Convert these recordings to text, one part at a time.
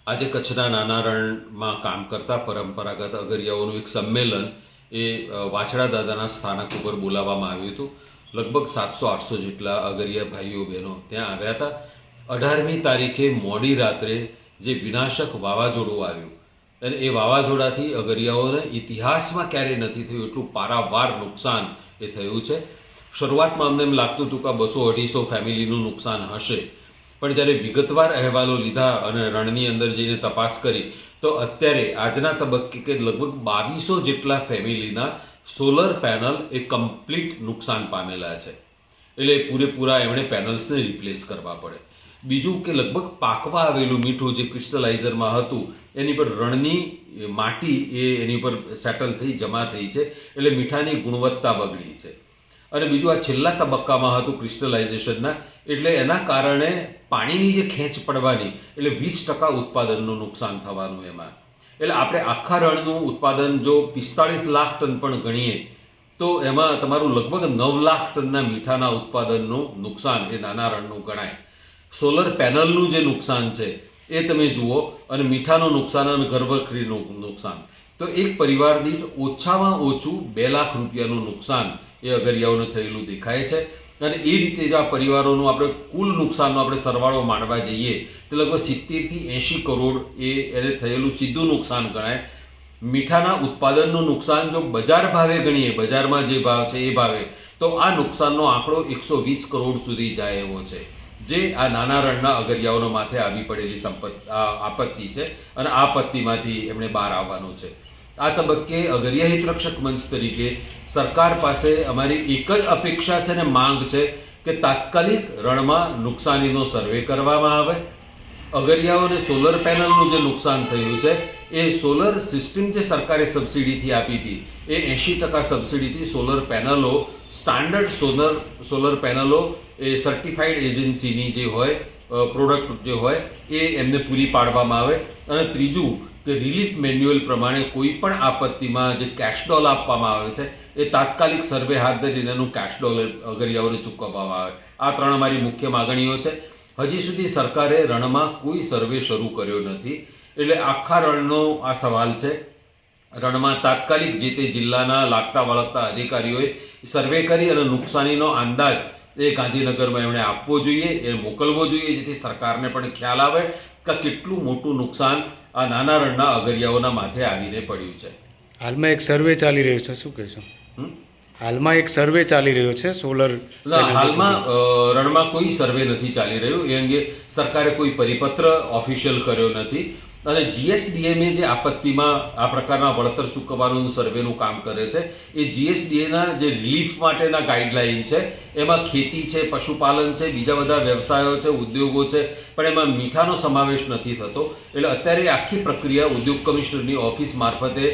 આજે કચ્છના નાના રણમાં કામ કરતા પરંપરાગત અગરિયાઓનું એક સંમેલન એ વાછડા દાદાના સ્થાનક ઉપર બોલાવવામાં આવ્યું હતું. લગભગ 700-800 જેટલા અગરિયા ભાઈઓ બહેનો ત્યાં આવ્યા હતા. 18મી તારીખે મોડી રાત્રે જે વિનાશક વાવાઝોડું આવ્યું અને એ વાવાઝોડાથી અગરિયાઓને ઇતિહાસમાં ક્યારેય નથી થયું એટલું પારાવાર નુકસાન એ થયું છે. શરૂઆતમાં અમને એમ લાગતું હતું કે 200-250 ફેમિલીનું નુકસાન હશે, પણ જ્યારે વિગતવાર અહેવાલો લીધા અને રણની અંદર જઈને તપાસ કરી તો અત્યારે આજના તબક્કે કે લગભગ 2200 જેટલા ફેમિલીના સોલર પેનલ એ કમ્પ્લીટ નુકસાન પામેલા છે. એટલે પૂરેપૂરા એમણે પેનલ્સને રિપ્લેસ કરવા પડે. બીજું કે લગભગ પાકવા આવેલું મીઠું જે ક્રિસ્ટલાઇઝરમાં હતું એની પર રણની માટી એની પર સેટલ થઈ જમા થઈ છે, એટલે મીઠાની ગુણવત્તા બગડી છે. અને બીજું આ છેલ્લા તબક્કામાં હતું ક્રિસ્ટલાઇઝેશનના, એટલે એના કારણે પાણીની જે ખેંચ પડવાની એટલે 20% ઉત્પાદનનું નુકસાન થવાનું એમાં. એટલે આપણે આખા રણનું ઉત્પાદન જો 45 લાખ ટન પણ ગણીએ તો એમાં તમારું લગભગ 9 લાખ ટનના મીઠાના ઉત્પાદનનું નુકસાન એ નાના રણનું ગણાય. સોલર પેનલનું જે નુકસાન છે એ તમે જુઓ, અને મીઠાનું નુકસાન અને ઘરવખરીનું નુકસાન, તો એક પરિવાર દીઠ ઓછામાં ઓછું 2 લાખ રૂપિયાનું નુકસાન એ અગરિયાઓને થયેલું દેખાય છે. અને એ રીતે જ આ પરિવારોનું આપણે કુલ નુકસાનનો આપણે સરવાળો માંડવા જઈએ તો લગભગ 70થી 80 કરોડ એને થયેલું સીધું નુકસાન ગણાય. મીઠાના ઉત્પાદનનું નુકસાન જો બજાર ભાવે ગણીએ, બજારમાં જે ભાવ છે એ ભાવે, તો આ નુકસાનનો આંકડો 120 કરોડ સુધી જાય એવો છે, જે આ નાના રણના અગરિયાઓનો માથે આવી પડેલી આપત્તિ છે. અને આ આપત્તિમાંથી એમણે બહાર આવવાનું છે. આ તબક્કે અગરિયા હિતરક્ષક મંચ તરીકે સરકાર પાસે અમારી એક જ અપેક્ષા છે ને માંગ છે કે તાત્કાલિક રણમાં નુકસાનીનો સર્વે કરવામાં આવે. અગરિયાઓને સોલર પેનલનું જે નુકસાન થયું છે એ સોલર સિસ્ટમ જે સરકારે સબસિડીથી આપી હતી એ 80% સબસિડીથી સોલર પેનલો, સ્ટાન્ડર્ડ સોલર પેનલો એ સર્ટિફાઈડ એજન્સીની જે હોય પ્રોડક્ટ જે હોય એ એમને પૂરી પાડવામાં આવે. અને ત્રીજું કે રિલીફ મેન્યુઅલ પ્રમાણે કોઈ પણ આપત્તિમાં જે કેશડોલ આપવામાં આવે છે એ તાત્કાલિક સર્વે હાથ ધરીને એનું કેશડોલ અગરિયાઓને ચૂકવવામાં આવે. આ 3 અમારી મુખ્ય માગણીઓ છે. હજી સુધી સરકારે રણમાં કોઈ સર્વે શરૂ કર્યો નથી, એટલે આખા રણનો આ સવાલ છે. રણમાં તાત્કાલિક જે તે જિલ્લાના લાગતા વળગતા અધિકારીઓએ સર્વે કરી અને નુકસાનીનો અંદાજ એ ગાંધીનગરમાં એમણે આપવો જોઈએ, એ મોકલવો જોઈએ, જેથી સરકારને પણ ખ્યાલ આવે કે કેટલું મોટું નુકસાન આ નાના રણના અગરિયાઓના માથે આવીને પડ્યું છે. હાલમાં એક સર્વે ચાલી રહ્યો છે, શું કહેશો? હાલમાં એક સર્વે ચાલી રહ્યો છે સોલર. હાલમાં રણમાં કોઈ સર્વે નથી ચાલી રહ્યું. એ અંગે સરકારે કોઈ પરિપત્ર ઓફિશિયલ કર્યો નથી. અને GSDMA જે આપત્તિમાં આ પ્રકારના વળતર ચૂકવવાનું સર્વેનું કામ કરે છે, એ GSDAના જે રિલીફ માટેના ગાઈડલાઈન છે એમાં ખેતી છે, પશુપાલન છે, બીજા બધા વ્યવસાયો છે, ઉદ્યોગો છે, પણ એમાં મીઠાનો સમાવેશ નથી થતો. એટલે અત્યારે આખી પ્રક્રિયા ઉદ્યોગ કમિશનરની ઓફિસ મારફતે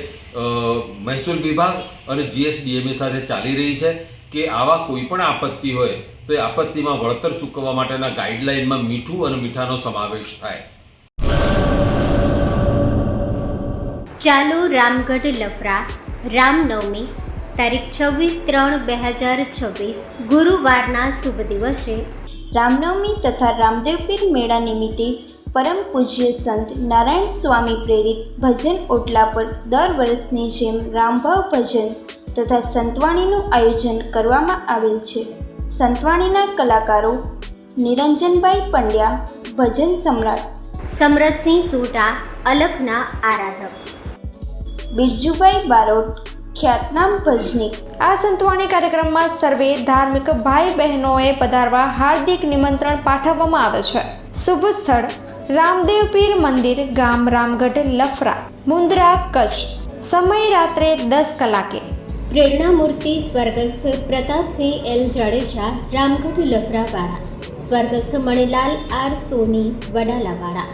મહેસૂલ વિભાગ અને GSDMA સાથે ચાલી રહી છે કે આવા કોઈ પણ આપત્તિ હોય તો એ આપત્તિમાં વળતર ચૂકવવા માટેના ગાઈડલાઈનમાં મીઠું અને મીઠાનો સમાવેશ થાય. ચાલો રામગઢ લફરા રામનવમી તારીખ 26/3/2026 ગુરુવારના શુભ દિવસે રામનવમી તથા રામદેવપીર મેળા નિમિત્તે પરમ પૂજ્ય સંત નારાયણ સ્વામી પ્રેરિત ભજન ઓટલા પર દર વર્ષની જેમ રામભાવ ભજન તથા સંતવાણીનું આયોજન કરવામાં આવેલ છે. સંતવાણીના કલાકારો નિરંજનભાઈ પંડ્યા ભજન સમ્રાટ, સમરથસિંહ સોઢા અલખના આરાધક, બિરજુભાઈ બારોટ ખ્યાતનામ ભજનીક. આ સંતવાણી કાર્યક્રમમાં સર્વે ધાર્મિક ભાઈ બહેનોએ પધારવા હાર્દિક નિમંત્રણ પાઠવવામાં આવે છે. શુભ સ્થળ રામદેવપીર મંદિર, ગામ રામગઢ લફરા, મુન્દ્રા, કચ્છ. સમય રાત્રે 10 કલાકે. પ્રેરણામૂર્તિ સ્વર્ગસ્થ પ્રતાપસિંહ એલ જાડેજા રામગઢ લફરાવાળા, સ્વર્ગસ્થ મણિલાલ આર સોની વડાલાવાળા.